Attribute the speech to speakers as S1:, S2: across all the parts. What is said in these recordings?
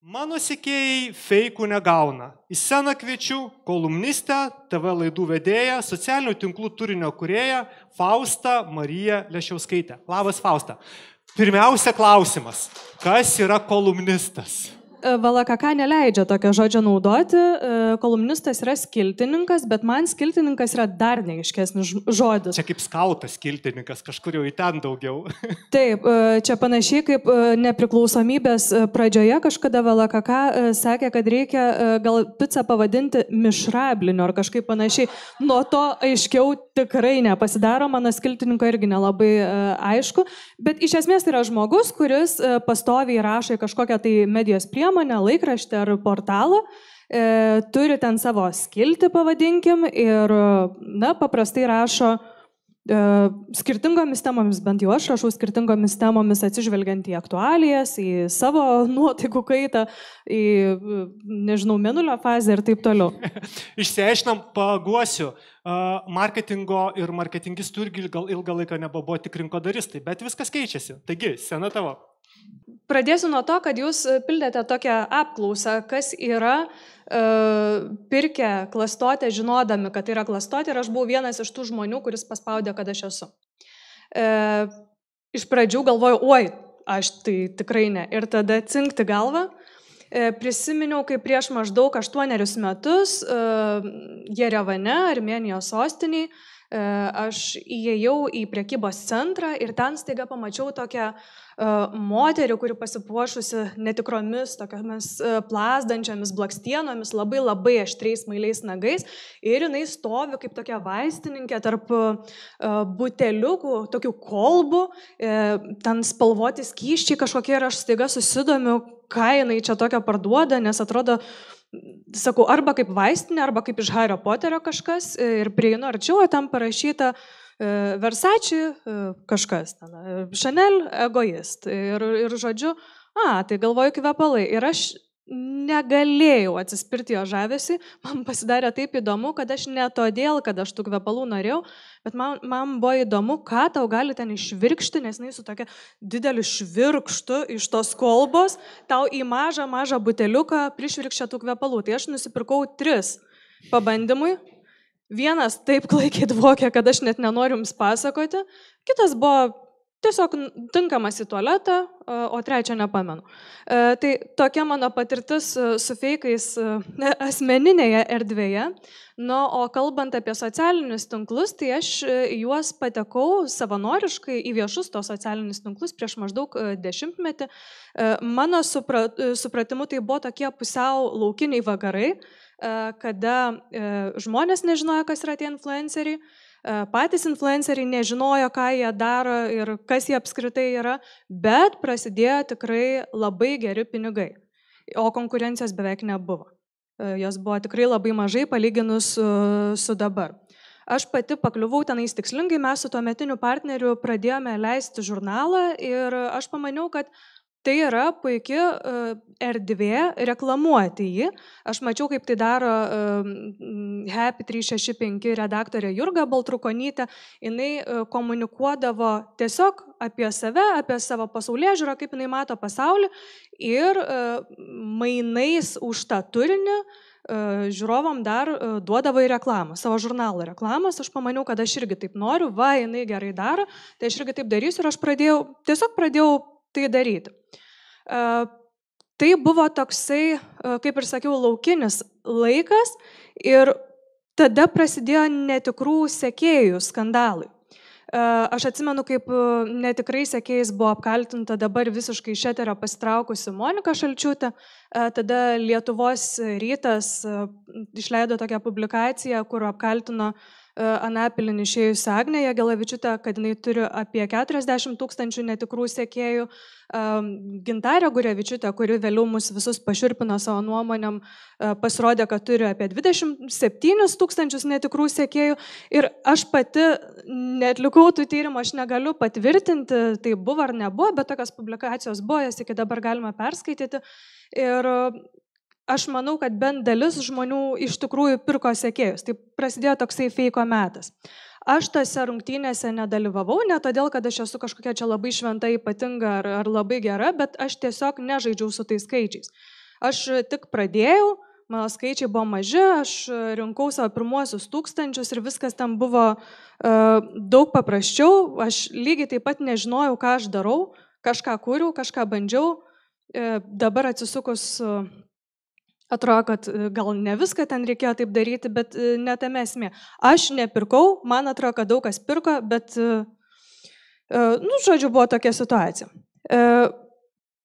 S1: Mano sekėjai feikų negauna. Į sceną kviečiu kolumnistę, TV laidų vedėją, socialinių tinklų turinio kūrėją Faustą Mariją Lešiauskaitę. Labas, Fausta. Pirmiausia klausimas. Kas yra kolumnistas?
S2: VLKK neleidžia tokio žodžio naudoti. Kolumnistas yra skiltininkas, bet man skiltininkas yra dar neaiškesnis žodis.
S1: Čia kaip skautas skiltininkas, kažkur jau į ten daugiau.
S2: Taip, čia panašiai kaip nepriklausomybės pradžioje kažkada VLKK sakė, kad reikia gal pizzą pavadinti mišrabliniu ar kažkaip panašiai. Nuo to aiškiau tikrai nepasidaro, mano skiltininko irgi nelabai aišku, bet iš esmės tai yra žmogus, kuris pastoviai rašo į kažkokią tai medijos priemonę, laikraštį ar portalą, turi ten savo skiltį, pavadinkim, ir paprastai rašo skirtingomis temomis, bent jau aš rašau skirtingomis temomis, atsižvelgiant į aktualijas, į savo nuotaikų kaitą, į, nežinau, mėnulio fazę ir taip toliau.
S1: Išsiaiškinam, paguosiu. Marketingo ir marketingistų irgi ilgą laiką nebuvo tik rinkodaristai, bet viskas keičiasi. Taigi, scena tavo.
S2: Pradėsiu nuo to, kad jūs pildėte tokią apklausą, kas yra pirkę klastotę, žinodami, kad tai yra klastotė, ir aš buvau vienas iš tų žmonių, kuris paspaudė, kad aš esu. Iš pradžių galvojau, oi, aš tai tikrai ne. Ir tada cinkti galvą. Prisiminiau, kaip prieš maždaug 8 metus Jerevane, Armėnijos sostiniai, aš įėjau į prekybos centrą ir ten staiga pamačiau tokią moterį, kuri pasipuošusi netikromis, tokiamis plazdančiamis blakstienomis, labai aštriais smailiais nagais, ir jinai stovi kaip tokia vaistininkė tarp buteliukų, tokių kolbų, ten spalvoti skysčiai kažkokie, ir aš staiga susidomiu, ką jinai čia tokia parduoda, nes atrodo, sakau, arba kaip vaistinė, arba kaip iš Hario Poterio kažkas, ir prieinu arčiau, ten parašyta Versace kažkas, Chanel egoist. Ir žodžiu, tai galvoju kvepalai. Ir aš negalėjau atsispirti jo žavesį, man pasidarė taip įdomu, kad aš ne todėl, kad aš tų kvepalų norėjau, bet man buvo įdomu, ką tau gali ten išvirkšti, nes jinai su tokia dideliu švirkštu iš tos kolbos, tau į mažą buteliuką prišvirkščia tų kvepalų. Tai aš nusipirkau 3 pabandymui. Vienas taip klaikiai dvokė, kad aš net nenoriu jums pasakoti. Kitas buvo tiesiog tinkamas į tualetą, o 3 nepamenu. Tai tokia mano patirtis su feikais asmeninėje erdvėje. O kalbant apie socialinius tinklus, tai aš juos patekau savanoriškai į viešus tos socialinius tinklus prieš maždaug 10 metį. Mano supratimu tai buvo tokie pusiau laukiniai vakarai, kada žmonės nežinojo, kas yra tie influenceriai, patys influenceriai nežinojo, ką jie daro ir kas jie apskritai yra, bet prasidėjo tikrai labai geri pinigai, o konkurencijos beveik nebuvo. Jos buvo tikrai labai mažai palyginus su dabar. Aš pati pakliuvau tenais tikslingai, mes su tuometiniu partneriu pradėjome leisti žurnalą ir aš pamaniau, kad tai yra puikia erdvė reklamuoti jį. Aš mačiau, kaip tai daro Happy 365 redaktorė Jurga Baltrukonytė. Jinai komunikuodavo tiesiog apie save, apie savo pasaulėžiūrą, kaip jinai mato pasaulį, ir mainais už tą turinį žiūrovam dar duodavo į reklamą, savo žurnalo reklamas. Aš pamaniau, kad aš irgi taip noriu, jinai gerai daro, tai aš irgi taip darysiu, ir aš pradėjau tai daryti. Tai buvo toksai, kaip ir sakiau, laukinis laikas, ir tada prasidėjo netikrų sekėjų skandalai. Aš atsimenu, kaip netikrai sekėjais buvo apkaltinta dabar visiškai iš eterio pasitraukusi Monika Šalčiūtė. Tada Lietuvos rytas išleido tokią publikaciją, kur apkaltino Anapilinį išėjusią Agnę Jagelavičiūtę, kad jinai turi apie 40 000 netikrų sekėjų. Gintarė Gurevičiūtė, kuri vėliau mus visus pašiurpino savo nuomonėm, pasirodė, kad turi apie 27 000 netikrų sekėjų. Ir aš pati neatlikau tų tyrimų, aš negaliu patvirtinti, tai buvo ar nebuvo, bet tokios publikacijos buvo, jas iki dabar galima perskaityti. Ir aš manau, kad bent dalis žmonių iš tikrųjų pirko sekėjus. Tai prasidėjo toksai feiko metas. Aš tose rungtynėse nedalyvavau, ne todėl, kad aš esu kažkokia čia labai šventa, ypatinga ar labai gera, bet aš tiesiog nežaidžiau su tais skaičiais. Aš tik pradėjau, mano skaičiai buvo maži, aš rinkau savo pirmuosius 1000 ir viskas ten buvo daug paprasčiau. Aš lygiai taip pat nežinojau, ką aš darau, kažką kūriau, kažką bandžiau. Dabar atsisukus atrodo, kad gal ne viską ten reikėjo taip daryti, bet ne tame esmė. Aš nepirkau, man atrodo, kad daug kas pirko, bet, žodžiu, buvo tokia situacija.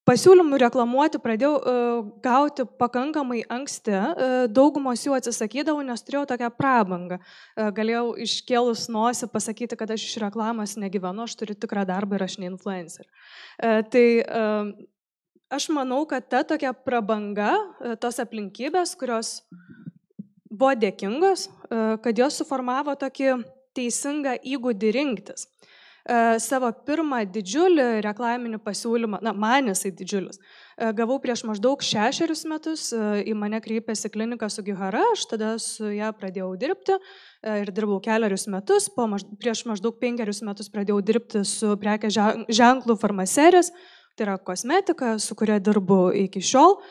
S2: Pasiūlymų reklamuoti pradėjau gauti pakankamai anksti, daugumos jų atsisakydavau, nes turėjau tokią prabangą. Galėjau iškėlus nosį pasakyti, kad aš iš reklamos negyvenu, aš turiu tikrą darbą ir aš ne influencer. Tai aš manau, kad ta tokia prabanga, tos aplinkybės, kurios buvo dėkingos, kad jos suformavo tokį teisingą įgūdį rinktis. Savo pirmą didžiulį reklaminį pasiūlymą, man jisai didžiulis, gavau prieš maždaug 6 metus, į mane kreipėsi klinika Sugihara, aš tada su ją pradėjau dirbti ir dirbau 4 metus, prieš maždaug 5 metus pradėjau dirbti su prekės ženklų Farmaseris, tai yra kosmetika, su kuria dirbu iki šiol.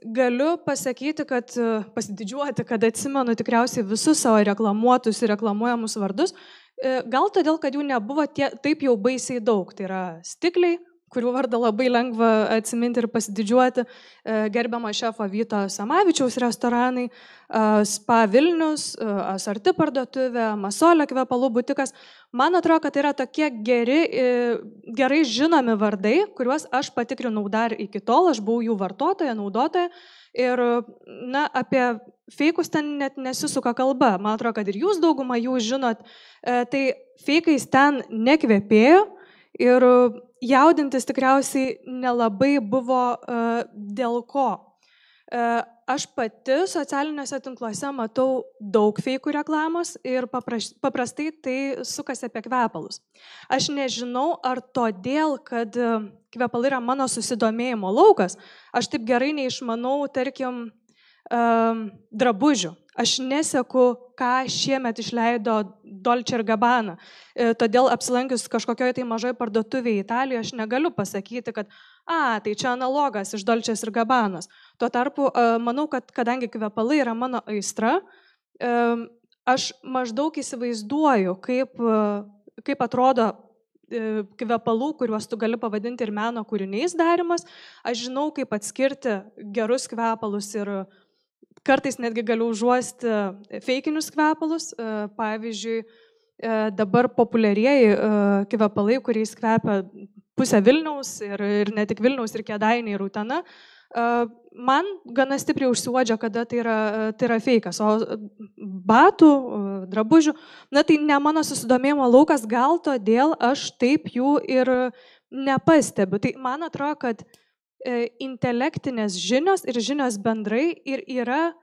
S2: Galiu pasakyti, kad pasididžiuoti, kad atsimenu tikriausiai visus savo reklamuotus ir reklamuojamus vardus, gal todėl, kad jų nebuvo taip jau baisiai daug. Tai yra Stikliai, kurių vardą labai lengva atsiminti ir pasididžiuoti, gerbiamo šefo Vyto Samavičiaus restoranai, Spa Vilnius, Asorti parduotuvė, Masolio kvepalų butikas. Man atrodo, kad tai yra tokie gerai žinomi vardai, kuriuos aš patikrinau dar iki tol, aš buvau jų vartotoja, naudotoja. Ir, apie feikus ten net nesisuka kalba. Man atrodo, kad ir jūs daugumą jų žinot. Tai feikais ten nekvepėjo ir jaudintis tikriausiai nelabai buvo dėl ko. Aš pati socialiniuose tinkluose matau daug feikų reklamos ir paprastai tai sukasi apie kvepalus. Aš nežinau, ar todėl, kad kvepalai yra mano susidomėjimo laukas, aš taip gerai neišmanau, tarkim, drabužių. Aš neseku, ką šiemet išleido Dolce & Gabbana. Todėl apsilankius kažkokioje tai mažoje parduotuvėje Italijoje, aš negaliu pasakyti, kad tai čia analogas iš Dolce & Gabbanos. Tuo tarpu, manau, kad kadangi kvepalai yra mano aistra, aš maždaug įsivaizduoju, kaip atrodo kvepalų, kuriuos tu gali pavadinti ir meno kūriniais darimas. Aš žinau, kaip atskirti gerus kvepalus ir kartais netgi galiu užuosti feikinius kvepalus. Pavyzdžiui, dabar populiarieji kvepalai, kuriais kvepia pusę Vilniaus ir ne tik Vilniaus, ir Kėdainiai, ir Utena, man gana stipriai užsiuodžia, kada tai yra feikas. O batų, drabužių, tai ne mano susidomėjimo laukas, gal todėl aš taip jų ir nepastebiu. Tai man atrodo, kad intelektinės žinios ir žinios bendrai ir yra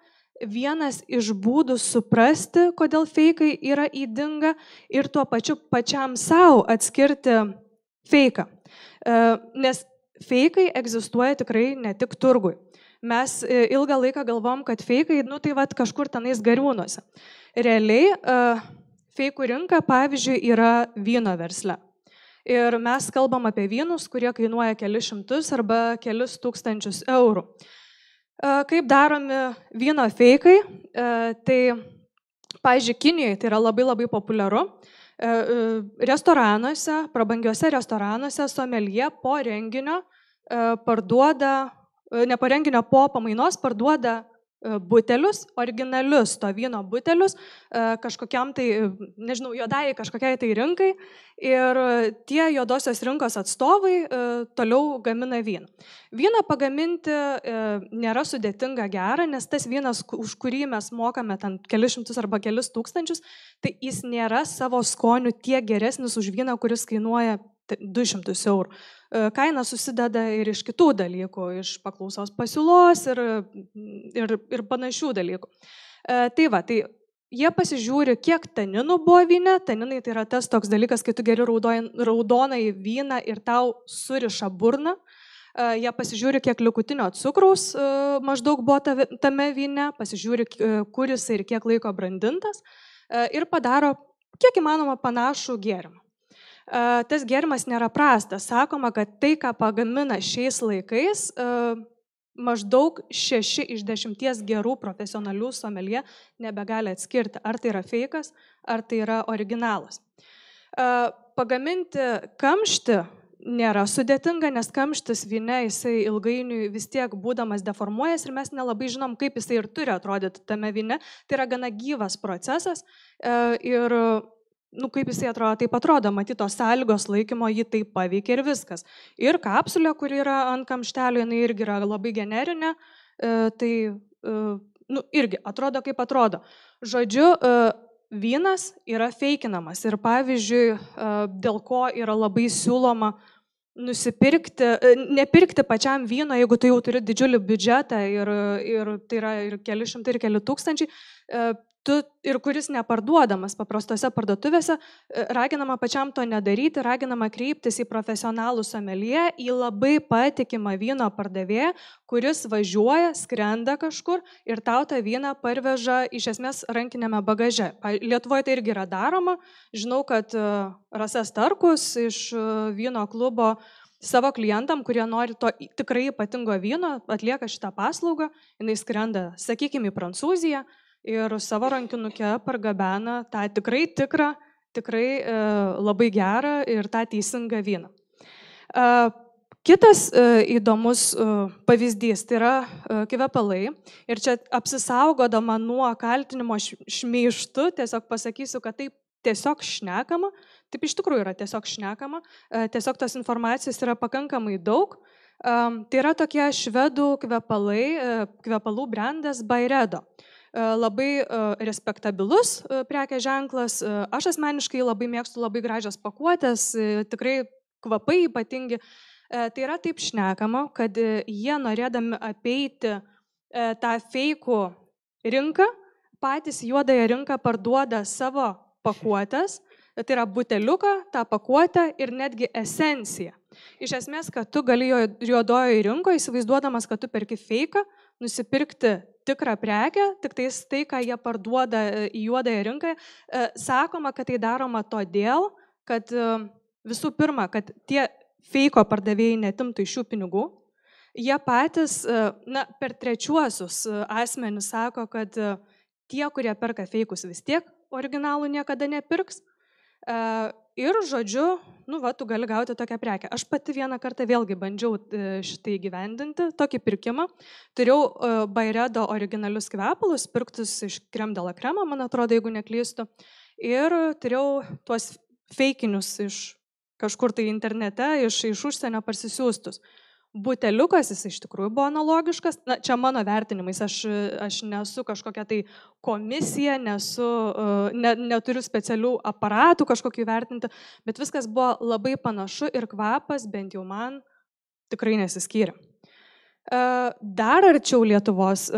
S2: vienas iš būdų suprasti, kodėl feikai yra ydinga ir tuo pačiam savo atskirti feiką. Nes feikai egzistuoja tikrai ne tik turgui. Mes ilgą laiką galvom, kad feikai, tai kažkur tenais gariūnuose. Realiai feikų rinka, pavyzdžiui, yra vyno versle. Ir mes kalbam apie vynus, kurie kainuoja kelis šimtus arba kelis tūkstančius eurų. Kaip daromi vyno feikai? Tai, pavyzdžiui, Kinijoje tai yra labai labai populiaru. Restoranuose, prabangiuose restoranuose someljė po renginio parduoda, ne po renginio, po pamainos parduoda butelius, originalius to vyno butelius kažkokiam tai, nežinau, juodai kažkokiai tai rinkai ir tie juodosios rinkos atstovai toliau gamina vyną. Vyną pagaminti nėra sudėtinga gera, nes tas vynas, už kurį mes mokame ten kelis šimtus arba kelis tūkstančius, tai jis nėra savo skoniu tiek geresnis už vyną, kuris kainuoja 200 eurų. Kaina susideda ir iš kitų dalykų, iš paklausos pasiūlos ir panašių dalykų. Tai jie pasižiūri, kiek taninų buvo vyne. Taninai tai yra tas toks dalykas, kai tu geri raudonai vyną ir tau suriša burną. Jie pasižiūri, kiek likutinio cukraus maždaug buvo tame vyne, pasižiūri, kur jis ir kiek laiko brandintas ir padaro kiek įmanoma panašų gėrimą. Tas gėrimas nėra prastas. Sakoma, kad tai, ką pagamina šiais laikais, maždaug 6 iš 10 gerų profesionalių someljė nebegali atskirti, ar tai yra feikas, ar tai yra originalas. Pagaminti kamštį nėra sudėtinga, nes kamštis vyne jisai ilgainiui vis tiek būdamas deformuojas ir mes nelabai žinom, kaip jisai ir turi atrodyti tame vyne. Tai yra gana gyvas procesas ir kaip jisai atrodo, taip atrodo, matytos sąlygos laikymo jį taip paveikia ir viskas. Ir kapsulė, kuri yra ant kamštelio, jinai irgi yra labai generinė, tai irgi atrodo kaip atrodo. Žodžiu, vynas yra feikinamas ir pavyzdžiui, dėl ko yra labai siūloma nepirkti pačiam vyno, jeigu tu jau turi didžiulį biudžetą ir tai yra ir keli šimtai ir keli tūkstančiai, ir kuris neparduodamas paprastose parduotuvėse, raginama pačiam to nedaryti, raginama kreiptis į profesionalų someljė, į labai patikimą vyno pardavėją, kuris važiuoja, skrenda kažkur ir tau tą vyną parveža iš esmės rankinėme bagaže. Lietuvoje tai irgi yra daroma. Žinau, kad Rasa Starkus iš vyno klubo savo klientam, kurie nori to tikrai ypatingo vyno, atlieka šitą paslaugą. Jis skrenda, sakykime, į Prancūziją ir savo rankinuke pargabena tą tikrai labai gerą ir tą teisingą vyną. Kitas įdomus pavyzdys tai yra kvepalai. Ir čia apsisaugodama nuo kaltinimo šmeižtu, tiesiog pasakysiu, kad taip tiesiog šnekama. Taip iš tikrųjų yra tiesiog šnekama. Tiesiog tos informacijos yra pakankamai daug. Tai yra tokie švedų kvepalų brandas Byredo. Labai respektabilus prekės ženklas. Aš asmeniškai labai mėgstu labai gražias pakuotės, tikrai kvapai ypatingi. Tai yra taip šnekama, kad jie norėdami apeiti tą feikų rinką, patys juodąją rinką parduoda savo pakuotės, tai yra buteliuką, tą pakuotę ir netgi esenciją. Iš esmės, kad tu gali juodojoje rinkoje, įsivaizduodamas, kad tu perki feiką, nusipirkti tikrą prekę, tik tai, ką jie parduoda į juodąją rinką, sakoma, kad tai daroma todėl, kad visų pirma, kad tie feiko pardavėjai netimtų iš šių pinigų. Jie patys, per trečiuosius asmenis sako, kad tie, kurie perka feikus, vis tiek originalų niekada nepirks. Ir žodžiu, tu gali gauti tokią prekę. Aš pati vieną kartą vėlgi bandžiau šitai įgyvendinti, tokį pirkimą. Turėjau Byredo originalius kvepalus, pirktus iš Crème de la Crème, man atrodo, jeigu neklystu. Ir turėjau tuos feikinius iš kažkur tai internete, iš užsienio parsisiųstus. Buteliukas jis iš tikrųjų buvo analogiškas. Čia mano vertinimais, aš nesu kažkokia tai komisija, neturiu specialių aparatų kažkokių vertinti, bet viskas buvo labai panašu ir kvapas, bent jau man, tikrai nesiskyrė. Dar arčiau Lietuvos,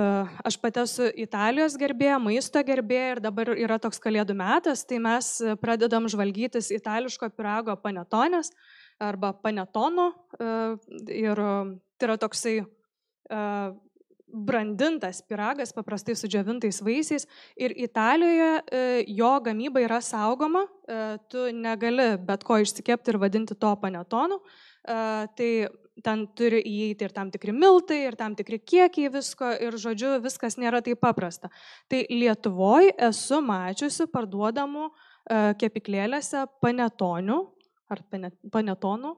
S2: aš pati esu Italijos gerbėja, maisto gerbėja ir dabar yra toks kalėdų metas, tai mes pradedam žvalgytis itališko pyrago panetonės arba panetono ir tai yra toksai brandintas pyragas, paprastai su džiovintais vaisiais ir Italijoje jo gamyba yra saugoma, tu negali bet ko išsikepti ir vadinti to panetonu, tai ten turi įeiti ir tam tikri miltai, ir tam tikri kiekiai visko ir žodžiu viskas nėra taip paprasta. Tai Lietuvoje esu mačiusi parduodamų kepiklėlėse panetonių, ar panetonų,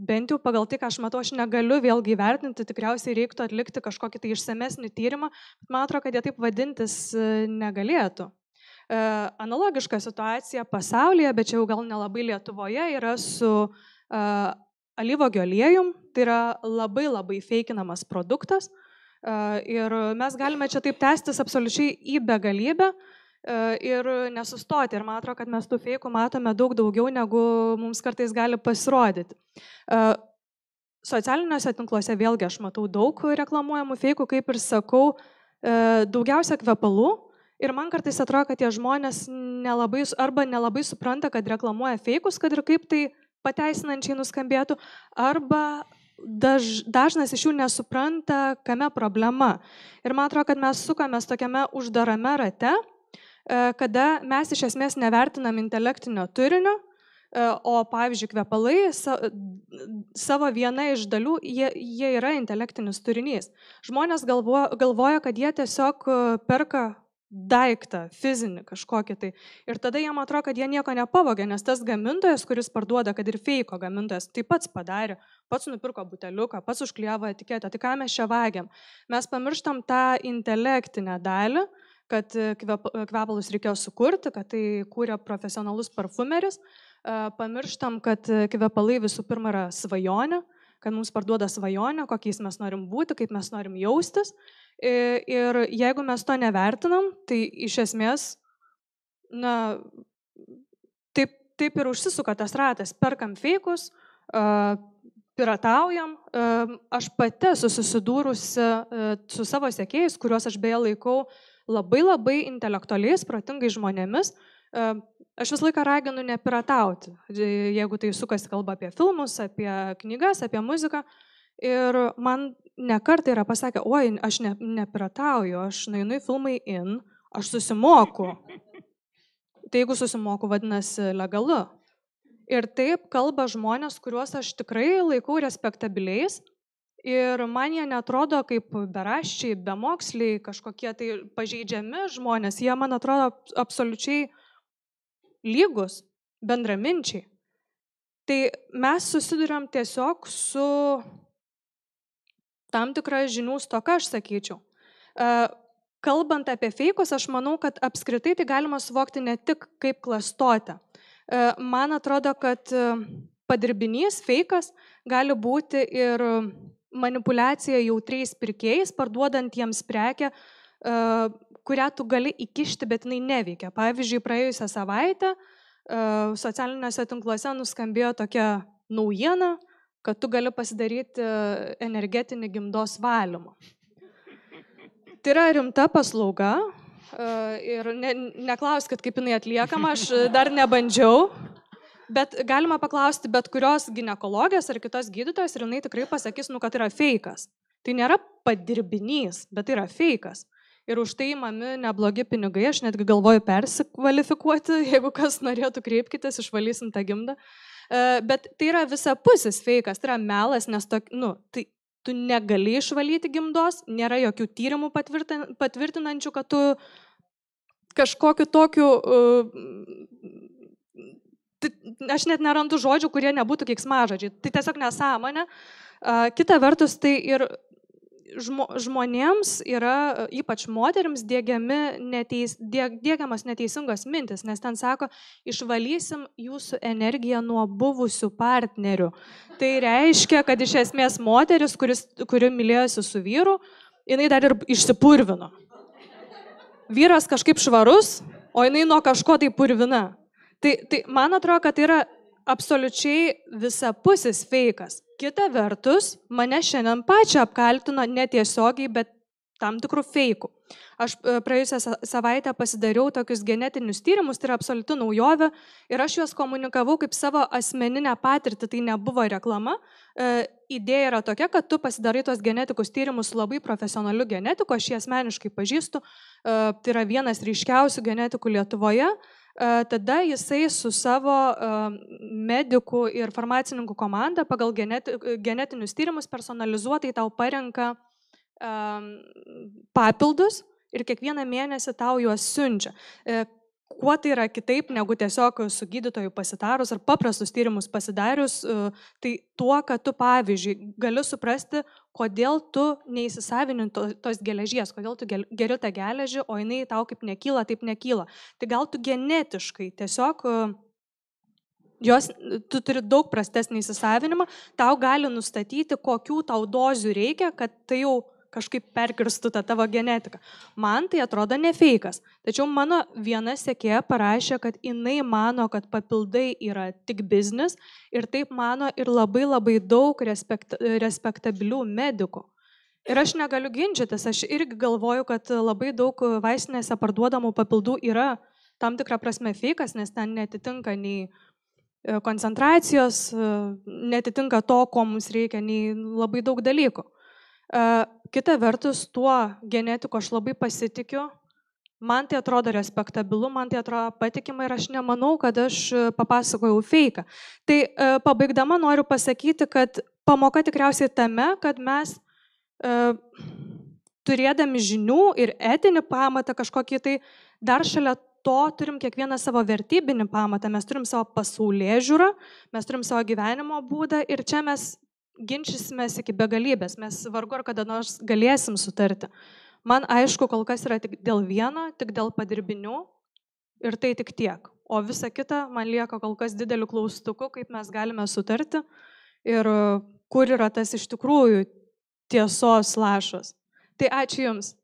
S2: bent jau pagal tai, ką aš matau, aš negaliu vėlgi įvertinti, tikriausiai reiktų atlikti kažkokį tai išsamesnį tyrimą, bet man atrodo, kad jie taip vadintis negalėtų. Analogiška situacija pasaulyje, bet čia jau gal nelabai Lietuvoje, yra su alyvuogių aliejum, tai yra labai feikinamas produktas ir mes galime čia taip tęstis absoliučiai į begalybę, ir nesustoti. Ir man atrodo, kad mes tų feikų matome daug daugiau, negu mums kartais gali pasirodyti. Socialiniuose tinkluose vėlgi aš matau daug reklamuojamų feikų, kaip ir sakau, daugiausia kvepalų. Ir man kartais atrodo, kad tie žmonės nelabai supranta, kad reklamuoja feikus, kad ir kaip tai pateisinančiai nuskambėtų, arba dažnas iš jų nesupranta, kame problema. Ir man atrodo, kad mes sukamės tokiame uždarame rate, kada mes iš esmės nevertinam intelektinio turinio, o pavyzdžiui kvepalai savo viena iš dalių, jie yra intelektinis turinys. Žmonės galvoja, kad jie tiesiog perka daiktą, fizinį kažkokį tai. Ir tada jam atrodo, kad jie nieko nepavogė, nes tas gamintojas, kuris parduoda, kad ir feiko gamintojas, tai pats padarė, pats nupirko buteliuką, pats užklijavo etiketę. Tai ką mes čia vagiam? Mes pamirštam tą intelektinę dalį, kad kvepalus reikėjo sukurti, kad tai kūrė profesionalus parfumeris. Pamirštam, kad kvepalai visų pirma yra svajonė, kad mums parduoda svajonę, kokiais mes norim būti, kaip mes norim jaustis. Ir jeigu mes to nevertinam, tai iš esmės, taip ir užsisuka tas ratas. Perkam feikus, pirataujam. Aš pati susidūrusi su savo sekėjais, kuriuos aš beje laikau labai intelektualiais, protingais žmonėmis. Aš visą laiką raginu nepiratauti, jeigu tai sukasi kalba apie filmus, apie knygas, apie muziką. Ir man nekartai yra pasakę, oi, aš nepiratauju, aš nueinu į filmai in, aš susimoku. Tai jeigu susimoku, vadinasi legalu. Ir taip kalba žmonės, kuriuos aš tikrai laikau respektabiliais. Ir man jie netrodo kaip beraščiai, bemoksliai, kažkokie tai pažeidžiami žmonės. Jie man atrodo absoliučiai lygus, bendraminčiai. Tai mes susiduriam tiesiog su tam tikra žinių stoka, aš sakyčiau. Kalbant apie feikus, aš manau, kad apskritai tai galima suvokti ne tik kaip klastotę. Man atrodo, kad padirbinys, feikas gali būti ir manipuliacija jautriais pirkėjais, parduodant jiems prekę, kurią tu gali įkišti, bet jinai neveikia. Pavyzdžiui, praėjusią savaitę socialiniuose tinkluose nuskambėjo tokia naujiena, kad tu gali pasidaryti energetinį gimdos valymą. Tai yra rimta paslauga ir neklauskit, kaip jinai atliekama, aš dar nebandžiau, bet galima paklausti bet kurios ginekologijos ar kitos gydytojos ir jinai tikrai pasakys, kad tai yra feikas. Tai nėra padirbinys, bet tai yra feikas. Ir už tai imami neblogi pinigai, aš netgi galvoju persikvalifikuoti, jeigu kas norėtų kreipkitės, išvalysim tą gimdą. Bet tai yra visapusis feikas, tai yra melas, nes tai tu negali išvalyti gimdos, nėra jokių tyrimų patvirtinančių, kad tu kažkokiu tokiu, aš net nerandu žodžių, kurie nebūtų keiksmažodžiai, tai tiesiog nesąmonė. Kita vertus, tai ir žmonėms yra, ypač moterims, diegiamas neteisingos mintis, nes ten sako, išvalysim jūsų energiją nuo buvusių partnerių. Tai reiškia, kad iš esmės moteris, kuri mylėjosi su vyru, jinai dar ir išsipurvino. Vyras kažkaip švarus, o jinai nuo kažko tai purvina. Tai man atrodo, kad tai yra absoliučiai visapusis feikas. Kita vertus, mane šiandien pačią apkaltino netiesiogiai, bet tam tikrų feikų. Aš praėjusią savaitę pasidariau tokius genetinius tyrimus, tai yra absoliuti naujovė, ir aš juos komunikavau kaip savo asmeninę patirtį, tai nebuvo reklama. Idėja yra tokia, kad tu pasidarai tuos genetikos tyrimus su labai profesionaliu genetiku, aš jį asmeniškai pažįstu, tai yra vienas ryškiausių genetikų Lietuvoje. Tada jisai su savo medikų ir farmacininkų komanda pagal genetinius tyrimus personalizuotai tau parenka papildus ir kiekvieną mėnesį tau juos siunčia. Kuo tai yra kitaip negu tiesiog su gydytoju pasitarus ar paprastus tyrimus pasidarius, tai tuo, kad tu, pavyzdžiui, gali suprasti, kodėl tu neįsisavini tos geležies, kodėl tu geri tą geležį, o jinai tau kaip nekyla, taip nekyla. Tai gal tu genetiškai tiesiog, tu turi daug prastesnį įsisavinimą, tau gali nustatyti, kokių tau dozių reikia, kad tai jau kažkaip perkirstų tą tavo genetiką. Man tai atrodo ne feikas. Tačiau mano viena sekėja parašė, kad jinai mano, kad papildai yra tik biznis ir taip mano ir labai daug respektabilių medikų. Ir aš negaliu ginčytis, aš irgi galvoju, kad labai daug vaistinėse parduodamų papildų yra tam tikrą prasme feikas, nes ten netitinka nei koncentracijos, netitinka to, ko mums reikia, nei labai daug dalykų. Kita vertus, tuo genetiku aš labai pasitikiu Man tai atrodo respektabilu, man tai atrodo patikima ir aš nemanau, kad aš papasakojau feiką. Tai pabaigdama noriu pasakyti, kad pamoka tikriausiai tame, kad mes turėdami žinių ir etinį pamatą kažkokį tai dar šalia to turim kiekvieną savo vertybinį pamatą, mes turim savo pasaulėžiūrą, mes turim savo gyvenimo būdą ir čia mes ginčysimės iki begalybės, mes vargu ar kada nors galėsim sutarti. Man aišku, kol kas yra tik dėl vieno, tik dėl padirbinių ir tai tik tiek. O visa kita man lieka kol kas dideliu klaustuku, kaip mes galime sutarti ir kur yra tas iš tikrųjų tiesos lašas. Tai ačiū Jums.